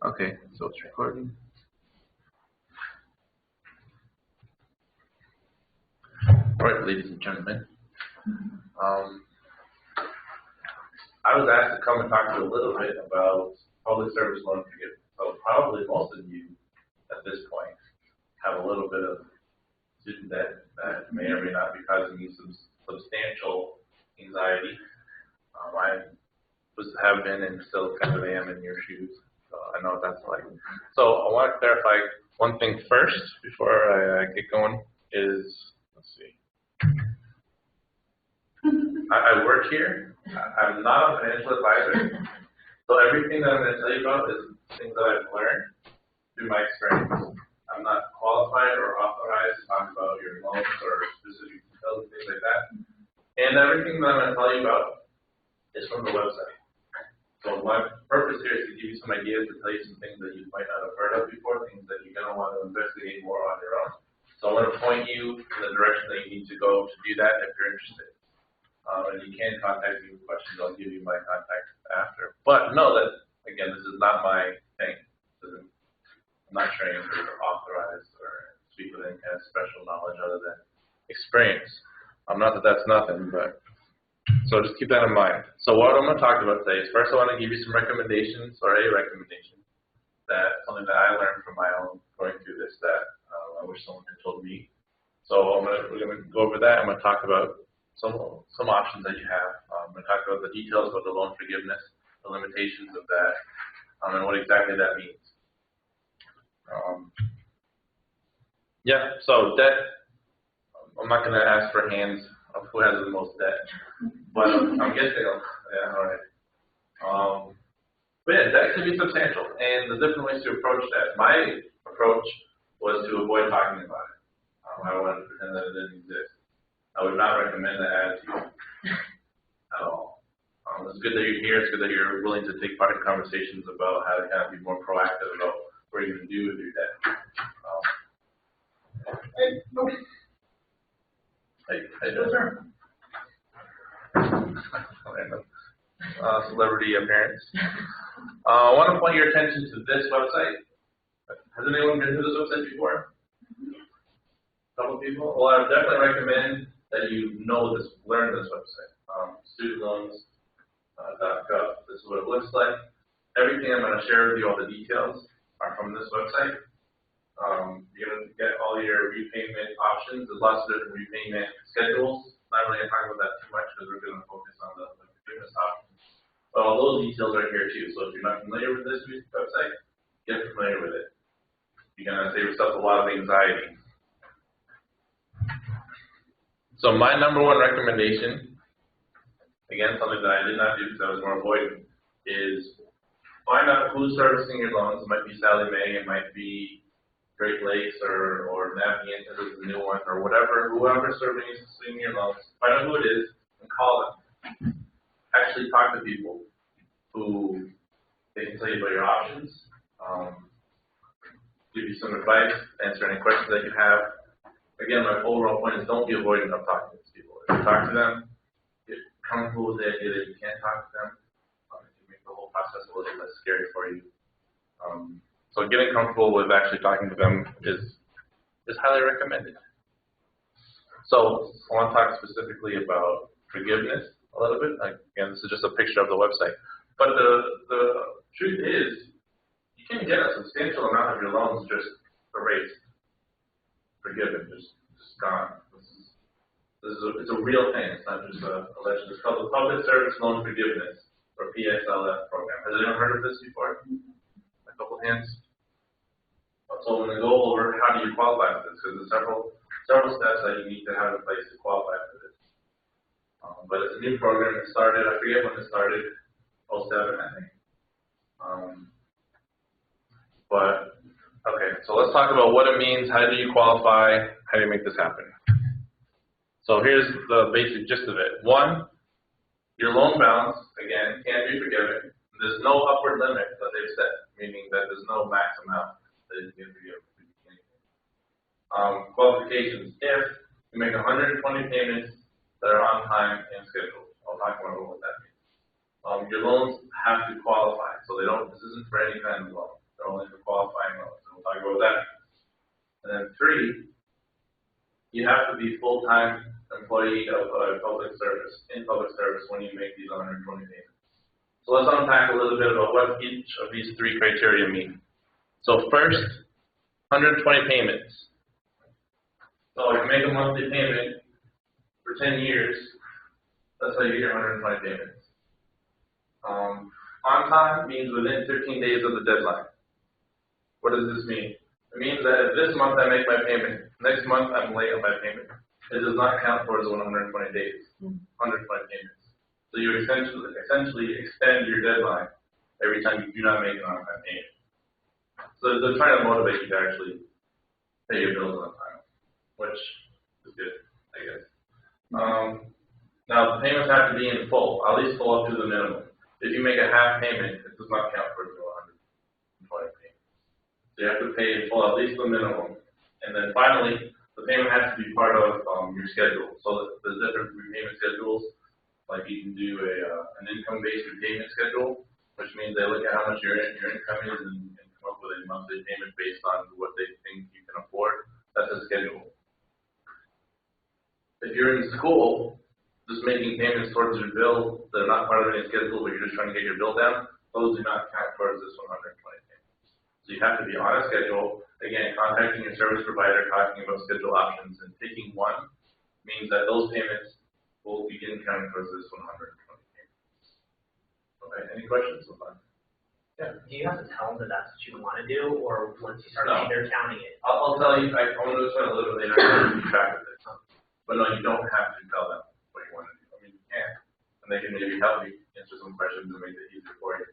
Okay, so it's recording. All right, ladies and gentlemen. I was asked to come and talk to you a little bit about public service loan forgiveness. So probably most of you at this point have a little bit of student debt that may or may not be causing you some substantial anxiety. Have been and still kind of am in your shoes. So I know what that's like. So I want to clarify one thing first before I get going is, let's see. I work here. I'm not a financial advisor. So everything that I'm going to tell you about is things that I've learned through my experience. I'm not qualified or authorized to talk about your loans or specific details and things like that. And everything that I'm going to tell you about is from the website. So my purpose here is to give you some ideas, to tell you some things that you might not have heard of before, things that you're going to want to investigate more on your own. So I want to point you in the direction that you need to go to do that if you're interested. And you can contact me with questions. I'll give you my contact after. But know that, again, this is not my thing. I'm not trained or authorized or speak with any kind of special knowledge other than experience. Not that that's nothing, but so just keep that in mind. So what I'm going to talk about today is first I want to give you some recommendations, or a recommendation, something that I learned from my own going through this that I wish someone had told me. So we're going to go over that. I'm going to talk about some options that you have. I'm going to talk about the details about the loan forgiveness, the limitations of that, and what exactly that means. So debt, I'm not going to ask for hands of who has the most debt, but I'm guessing, yeah, all right. But yeah, debt can be substantial, and the different ways to approach that. My approach was to avoid talking about it. I wanted to pretend that it didn't exist. I would not recommend that attitude at all. It's good that you're here. It's good that you're willing to take part in conversations about how to kind of be more proactive about what you're going to do with your debt. Celebrity appearance. I want to point your attention to this website. Has anyone been to this website before? A couple people? Well, I would definitely recommend that you learn this website. Studentloans.gov. This is what it looks like. Everything I'm going to share with you, all the details, are from this website. You're going to get all your repayment options. There's lots of different repayment schedules. Not really going to talk about that too much because we're going to focus on the forgiveness options. But all those details are here too. So if you're not familiar with this website, get familiar with it. You're going to save yourself a lot of anxiety. So my number one recommendation, again, something that I did not do because I was more avoidant, is find out who's servicing your loans. It might be Sally Mae, it might be Great Lakes or Navient is the new one, or whoever's servicing your loans. Find out who it is and call them. Actually talk to people who they can tell you about your options, give you some advice, answer any questions that you have. Again, my overall point is don't be avoiding of talking to these people. If you talk to them, get comfortable with the idea that you can't talk to them. It can make the whole process a little less scary for you. So getting comfortable with actually talking to them is highly recommended. So I want to talk specifically about forgiveness a little bit. Again, this is just a picture of the website. But the truth is, you can get a substantial amount of your loans just erased, forgiven, just gone. It's a real thing. It's not just a legend. It's called the Public Service Loan Forgiveness, or PSLF program. Has anyone heard of this before? A couple hands. So I'm going to go over how do you qualify for this, because there's several steps that you need to have in place to qualify for this. But it's a new program that started, I forget when it started, 2007, I think. But, okay, so let's talk about what it means, how do you qualify, how do you make this happen. So here's the basic gist of it. One, your loan balance, again, can be forgiven. There's no upward limit that they've set, meaning that there's no max amount that you can forgive. Qualifications, if you make 120 payments that are on time and scheduled. I'll talk more about what that means. Your loans have to qualify, so this isn't for any kind of loan. They're only for qualifying loans. So we'll talk about that. And then 3, you have to be full-time employee of public service, in public service when you make these 120 payments. So let's unpack a little bit about what each of these 3 criteria mean. So first, 120 payments. So if you make a monthly payment for 10 years, that's how you get your 120 payments. On time means within 15 days of the deadline. What does this mean? It means that if this month I make my payment, next month I'm late on my payment, it does not count towards the 120 days, 120 payments. So you essentially extend your deadline every time you do not make an on-time payment. So they're trying to motivate you to actually pay your bills on time, which is good, I guess. Now the payments have to be in full, at least full up to the minimum. If you make a half payment, it does not count towards the 120 payments. So you have to pay in full, at least the minimum. And then finally, the payment has to be part of your schedule. So there's different repayment schedules. Like you can do an income-based repayment schedule, which means they look at how much your income is and come up with a monthly payment based on what they think you can afford. That's a schedule. If you're in school, just making payments towards your bill that are not part of any schedule, but you're just trying to get your bill down, those do not count towards this 120 payments. So you have to be on a schedule. Again, contacting your service provider, talking about schedule options, and picking one means that those payments will begin counting towards this 120 payments. Okay, any questions so far? Yeah. Do you have to tell them that that's what you want to do, or once you start they're counting it? I'll tell you, I'm going to explain a little bit later how to keep track of this. But no, you don't have to tell them what you want to do. I mean, you can. And they can maybe help you answer some questions and make it easier for you.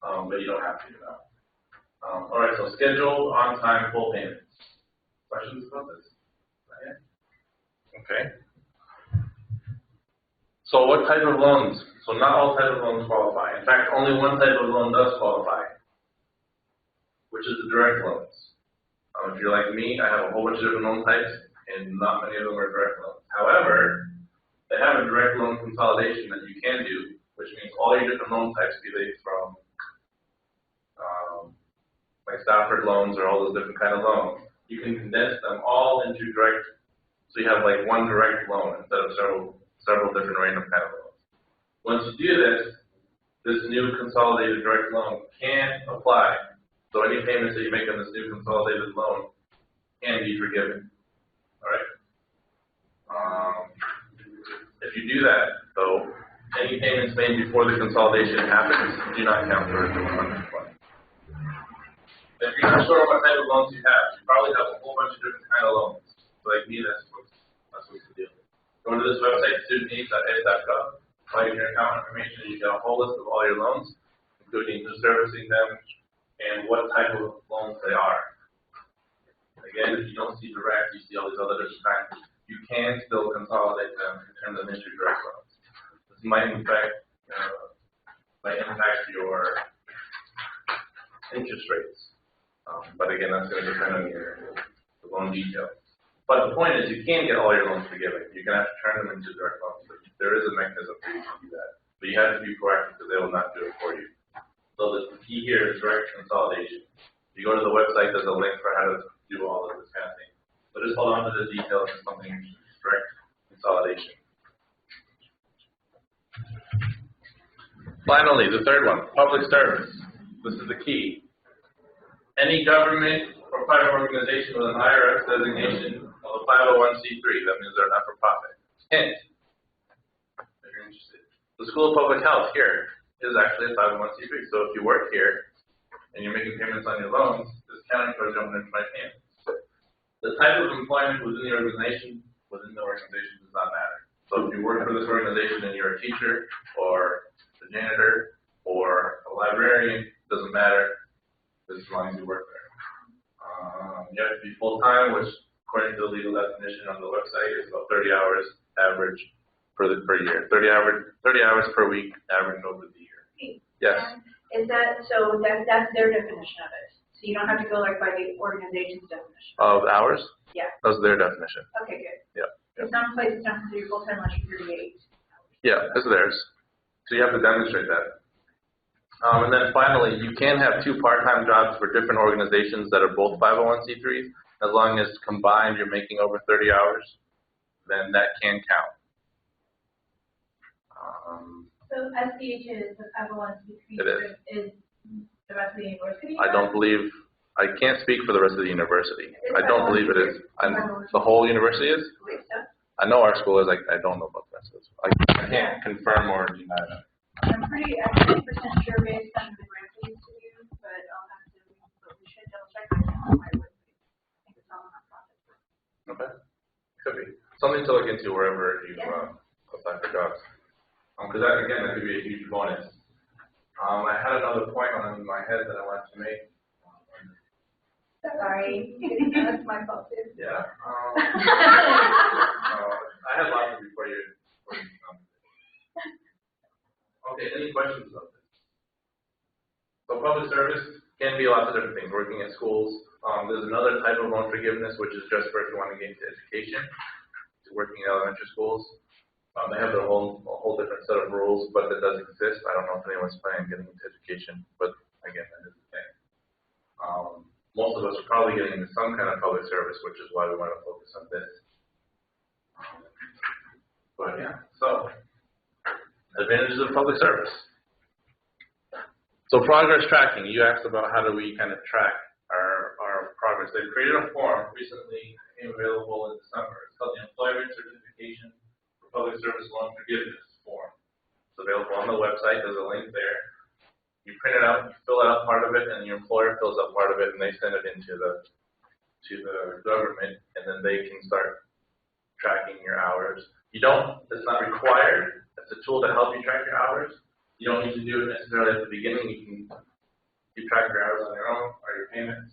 But you don't have to do that. All right, so schedule, on-time, full payments. Questions about this? Okay. So what type of loans? So not all types of loans qualify. In fact, only one type of loan does qualify, which is the direct loans. If you're like me, I have a whole bunch of different loan types, and not many of them are direct loans. However, they have a direct loan consolidation that you can do, which means all your different loan types, be they from like Stafford loans or all those different kind of loans, you can condense them all into direct. So you have like one direct loan instead of several different random kind of loans. Once you do this new consolidated direct loan can apply. So any payments that you make on this new consolidated loan can be forgiven. All right. If you do that, though, any payments made before the consolidation happens do not count towards the 120. If you're not sure what type of loans you have, you probably have a whole bunch of different kind of loans. So like me, that's what you deal with. Go to this website, studentneeds.ed.gov, plug in your account information, and you get a whole list of all your loans, including who's servicing them and what type of loans they are. Again, if you don't see direct, you see all these other different kinds. You can still consolidate them and turn them into direct loans. This might impact your interest rates. But again, that's going to depend on the loan details. But the point is, you can get all your loans forgiven. You're going to have to turn them into direct loans. But there is a mechanism for you to do that. But you have to be proactive because they will not do it for you. So the key here is direct consolidation. If you go to the website, there's a link for how to do all of this kind of thing. But just hold on to the details of something direct consolidation. Finally, the third one, public service. This is the key. Any government or private organization with an IRS designation of a 501c3, that means they're not for profit. Hint, if you're interested. The School of Public Health here is actually a 501c3. So if you work here and you're making payments on your loans, it's counting towards your 120 payments. The type of employment within the organization does not matter. So if you work for this organization and you're a teacher or a janitor or a librarian, doesn't matter. As long as you work there. You have to be full-time, which according to the legal definition on the website is about 30 hours average per year. 30 hours per week average over the year. Yes? Is that, so that's their definition of it? So you don't have to go like by the organization's definition? Of hours? Yeah. That's their definition. Okay, good. Yeah. Some places don't have to do full-time unless you're 38. Yeah, that's theirs. So you have to demonstrate that. And then finally, you can have 2 part-time jobs for different organizations that are both 501c3s. As long as combined you're making over 30 hours, then that can count. So SPH is the 501c3 It is. Is the rest of the university? I don't believe, I can't speak for the rest of the university. It's I don't believe it is. The whole university is? I believe so. I know our school is, I don't know about the rest of it. I can't confirm or deny that. I'm pretty sure based on the grant we used to do, but we should double check. I would think it's all in our process. Okay. Could be. Something to look into wherever you apply for jobs. Because that, again, that could be a huge bonus. I had another point on my head that I wanted to make. Sorry, that's my fault too. Yeah. I had lots of before you. Okay, any questions about this? So public service can be lots of different things. Working at schools. There's another type of loan forgiveness, which is just for if you want to get into education, to working in elementary schools. They have their whole different set of rules, but that does exist. I don't know if anyone's planning on getting into education, but again, that is the thing. Most of us are probably getting into some kind of public service, which is why we want to focus on this. But yeah, so advantages of public service. So progress tracking. You asked about how do we kind of track our progress. They've created a form recently, became available in December. It's called the Employment Certification for Public Service Loan Forgiveness form. It's available on the website. There's a link there. You print it out, you fill out part of it, and your employer fills out part of it, and they send it into the government, and then they can start tracking your hours. You don't, it's not required. It's a tool to help you track your hours. You don't need to do it necessarily at the beginning. You can keep track of your hours on your own or your payments.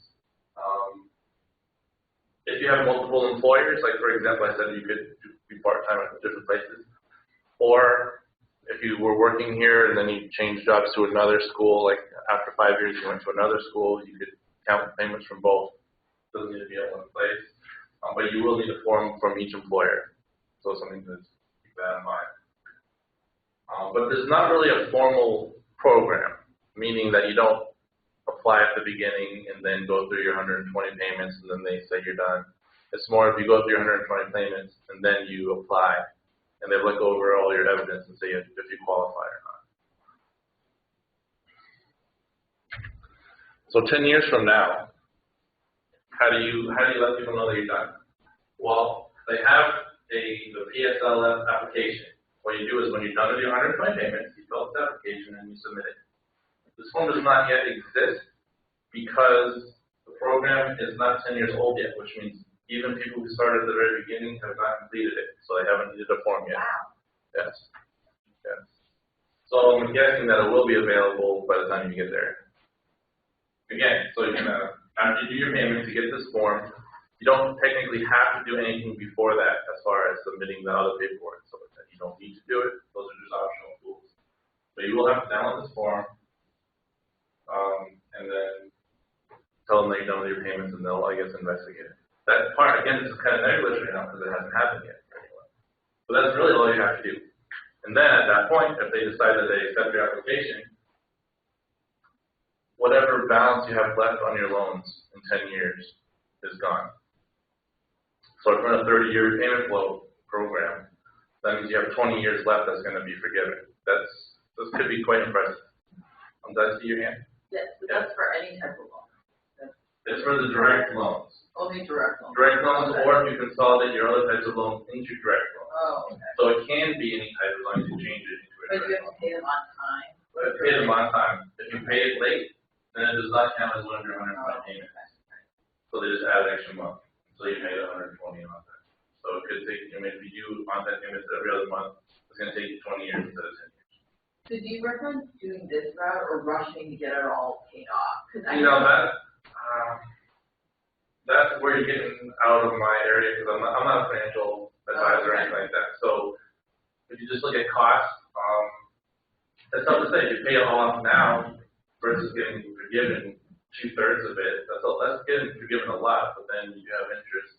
If you have multiple employers, like for example, I said you could be part-time at different places, or if you were working here and then you changed jobs to another school, like after 5 years you went to another school, you could count payments from both. It doesn't need to be at one place. But you will need a form from each employer. So something to keep that in mind. But there's not really a formal program, meaning that you don't apply at the beginning and then go through your 120 payments and then they say you're done. It's more if you go through your 120 payments and then you apply and they look over all your evidence and say if you qualify or not. So 10 years from now, how do you let people know that you're done? Well, they have the PSLF application. What you do is when you're done with your 120 payments, you fill out the application and you submit it. This form does not yet exist because the program is not 10 years old yet, which means even people who started at the very beginning have not completed it, so they haven't needed a form yet. Wow. Yes. Yes. So I'm guessing that it will be available by the time you get there. Again, so you can, after you do your payments, you get this form. You don't technically have to do anything before that as far as submitting the other paperwork. So that you don't need to do it. Those are just optional tools. But you will have to download this form and then tell them that you're done with your payments and they'll, I guess, investigate it. That part, again, is kind of nebulous right now because it hasn't happened yet for anyone. But that's really all you have to do. And then at that point, if they decide that they accept your application, whatever balance you have left on your loans in 10 years is gone. So if you're in a 30-year payment flow program, that means you have 20 years left that's going to be forgiven. This could be quite impressive. Did I see your hand? Yes, but that's for any type of loan. It's for the direct loans. Only direct loans. Direct loans, or if you consolidate your other types of loans into direct loans. Oh, okay. So it can be any type of loan you change it into a But you direct have to pay them on time. loan. Pay them on time. If you pay it late, then it does not count as one of your 105 payments. So they just add an extra month. So you made 120 on that. So it could take, if you do on-time payments every other month, it's going to take you 20 years instead of 10 years. So do you recommend doing this route or rushing to get it all paid off? You know, that's where you're getting out of my area because I'm not a financial advisor or anything like that. So if you just look at costs, that's tough to say. You pay it all off now versus getting forgiven 2/3 of it. That's getting forgiven a lot, but then you have interest.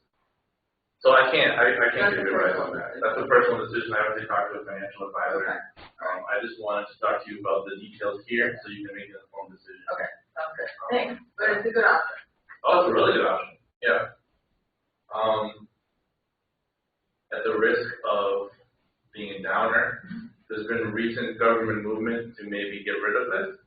So I can't That's give a you advice personal on that. decision. That's a personal decision. I would say talk to a financial advisor. Okay. I just wanted to talk to you about the details here so you can make an informed decision. Okay, sounds good. Thanks, but it's a good option. Oh, it's a really good option. Yeah. At the risk of being a downer, there's been recent government movement to maybe get rid of this.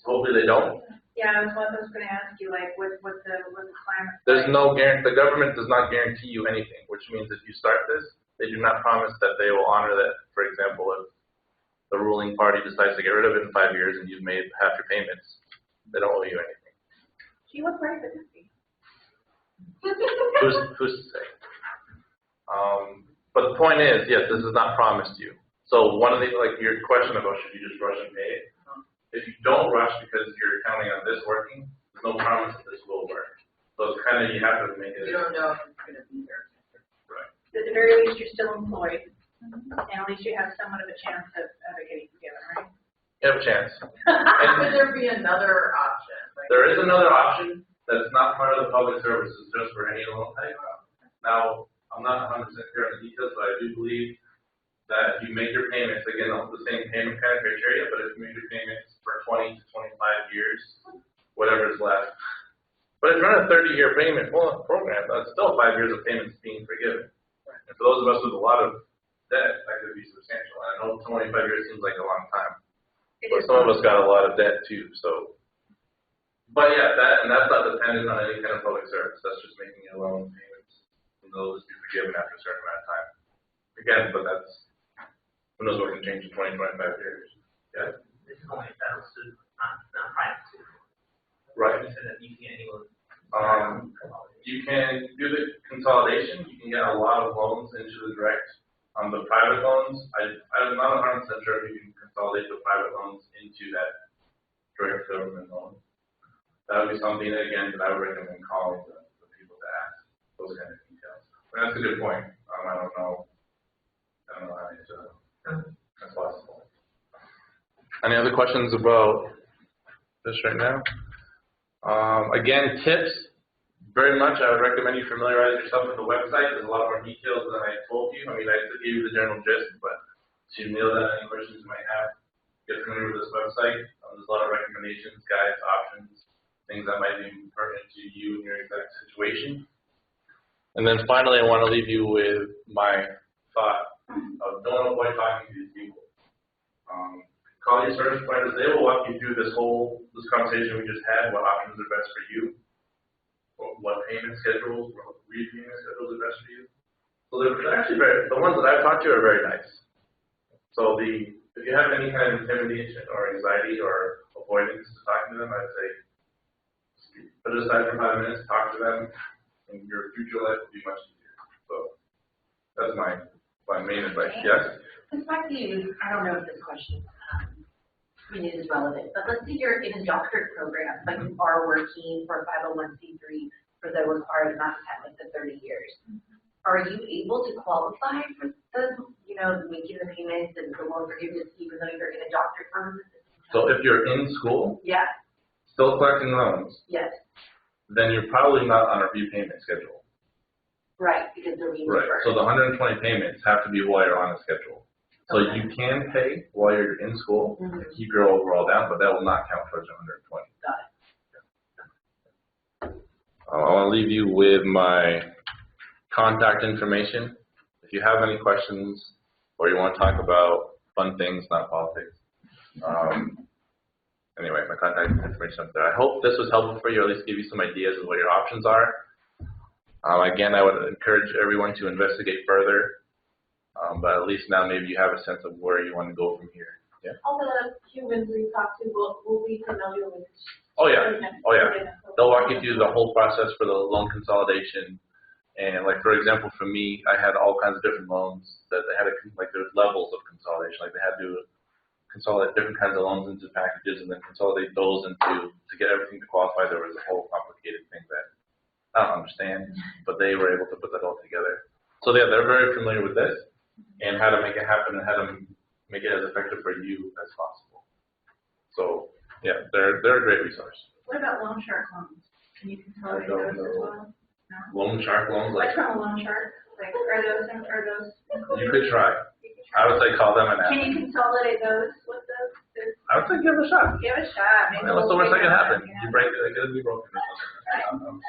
Hopefully they don't. Yeah, I was gonna ask you, like, what's the climate? There's no guarantee. The government does not guarantee you anything, which means if you start this, they do not promise that they will honor that. For example, if the ruling party decides to get rid of it in 5 years and you've made half your payments, they don't owe you anything. Gee, what price would this be? Who's to say? But the point is, yes, this is not promised you. So one of the, like your question about should you just rush and pay it? If you don't rush because you're counting on this working, there's no promise that this will work. So it's kind of, you have to make it. You don't know if it's gonna be there. Right. At the very least, you're still employed, and at least you have somewhat of a chance of it getting together, right? You have a chance. Could there be another option? Like, There is another option that's not part of the public services, just for any loan type. Now, I'm not 100% clear on the details, but I do believe that if you make your payments, again, the same payment kind of criteria, but if you make your payments for 20 to 25 years, whatever is left. But if you're on a 30-year payment program, that's still 5 years of payments being forgiven. And for those of us with a lot of debt, that could be substantial. And I know 25 years seems like a long time. But some of us got a lot of debt too, so. But yeah, that's not dependent on any kind of public service. That's just making your loan payments, and they'll just be forgiven after a certain amount of time. Again, but that's, who knows what can change in 20, 25 years. Yeah. This is only a federal student, not private student. Right. You said that you can get any loan. You can do the consolidation. You can get a lot of loans into the direct. The private loans, I'm not 100% sure if you can consolidate the private loans into that direct government loan. That would be something, again, that I would recommend calling the people to ask those kind of details. And that's a good point. I don't know how that's possible. Any other questions about this right now? Again, tips. Very much, I would recommend you familiarize yourself with the website. There's a lot more details than I told you. I mean, I gave you the general gist, but to nail down any questions you might have, get familiar with this website. There's a lot of recommendations, guides, options, things that might be pertinent to you and your exact situation. And then finally, I want to leave you with my thought of don't avoid talking to these people. Call your service providers. They will walk you through this conversation we just had, what options are best for you, what payment schedules, what repayment schedules are best for you. So they're actually the ones that I've talked to are very nice. So if you have any kind of intimidation or anxiety or avoidance to talking to them, I'd say put it aside for 5 minutes, talk to them, and your future life will be much easier. So that's my main advice. Yes? This might be, I don't know if this question is relevant, but let's say you're in a doctorate program, but you are working for a 501c3 for the required amount of time, like the 30 years. Are you able to qualify for the, making the payments and the loan forgiveness even though you're in a doctorate program? So if you're in school, Yeah. still collecting loans, Yes. then you're probably not on a repayment schedule. Right, because they're being Right. deferred. So the 120 payments have to be while you're on a schedule. So Okay. you can pay while you're in school Mhm. and keep your overall down, but that will not count towards your 120. Got it. I want to leave you with my contact information. If you have any questions or you want to talk about fun things, not politics. Anyway, my contact information up there. I hope this was helpful for you, or at least give you some ideas of what your options are. Again, I would encourage everyone to investigate further, but at least now maybe you have a sense of where you want to go from here. Yeah. All the humans we talk to will be familiar with this. Oh yeah. Oh yeah. They'll walk you through the whole process for the loan consolidation. And like, for example, for me, I had all kinds of different loans that they had there's levels of consolidation. Like they had to consolidate different kinds of loans into packages and then consolidate those to get everything to qualify. There was a whole complicated thing that I don't understand, but they were able to put that all together. So yeah, they're very familiar with this and how to make it happen and how to make it as effective for you as possible. So yeah, they're a great resource. What about loan shark loans? Can you consolidate I don't those as know. well? Loan shark loans, What's like, from a loan shark? Like, are those you could try. I would say call them and Can ask. you consolidate those with those? I would say give it a shot. Give it a shot. Maybe What's the worst that can happen? you You know? break it, it could be broken or something.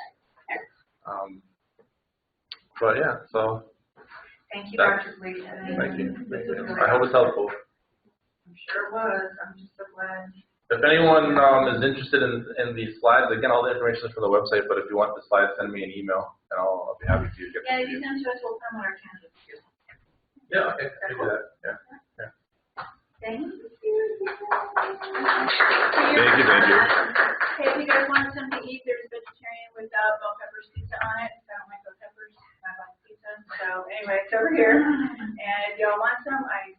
But yeah, so Thank you, That's- Dr. Lee. thank you. This was really I hope it's helpful. I'm sure it was. I'm just so glad. If anyone is interested in these slides, again, all the information is from the website, but if you want the slides, send me an email and I'll be happy to get Yeah, them if to you you. send to us, we'll put them on our canvas. Yeah, okay, I can do that, yeah. Thank you. Thank you. Hey, if you guys want something to eat, there's vegetarian without bell peppers pizza on it. I don't like bell peppers. I like pizza. So anyway, it's over here. And if y'all want some, I